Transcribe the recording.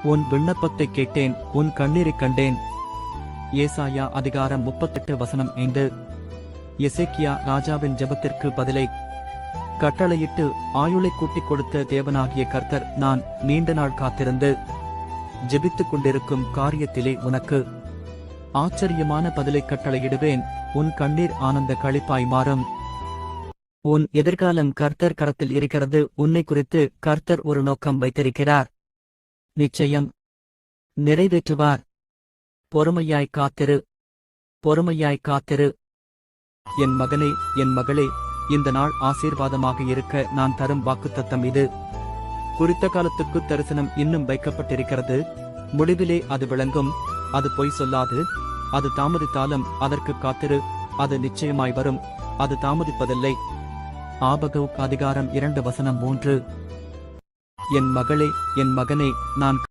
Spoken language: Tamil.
உன் விண்ணப்பத்தை கேட்டேன், உன் கண்ணீரைக் கண்டேன். ஏசாயா அதிகாரம் 38 வசனம் 5. எசேக்கியா ராஜாவின் ஜெபத்திற்கு பதிலை கட்டளையிட்டு ஆயுளை கூட்டிக் கொடுத்த தேவனாகிய கர்த்தர், நான் நீண்ட நாள் காத்திருந்து ஜெபித்துக் கொண்டிருக்கும் காரியத்திலே உனக்கு ஆச்சரியமான பதிலை கட்டளையிடுவேன். உன் கண்ணீர் ஆனந்த களிப்பாய் மாறும். உன் எதிர்காலம் கர்த்தர் கரத்தில் இருக்கிறது. உன்னை குறித்து கர்த்தர் ஒரு நோக்கம் வைத்திருக்கிறார். நிச்சயம் நிறைவேற்றுவார். பொறுமையாய் காத்திரு, பொறுமையாய் காத்திரு. என் மகனே, என் மகளே, இந்த நாள் ஆசீர்வாதமாக இருக்க நான் தரும் வாக்குத்தத்தம் இது. குறித்த காலத்துக்கு தரிசனம் இன்னும் வைக்கப்பட்டிருக்கிறது. முடிவிலே அது விளங்கும். அது பொய் சொல்லாது. அது தாமதித்தாலும் அதற்கு காத்திரு. அது நிச்சயமாய் வரும். அது தாமதிப்பதில்லை. ஆபகுக் அதிகாரம் 2 வசனம் 3. என் மகளே, என் மகனே, நான்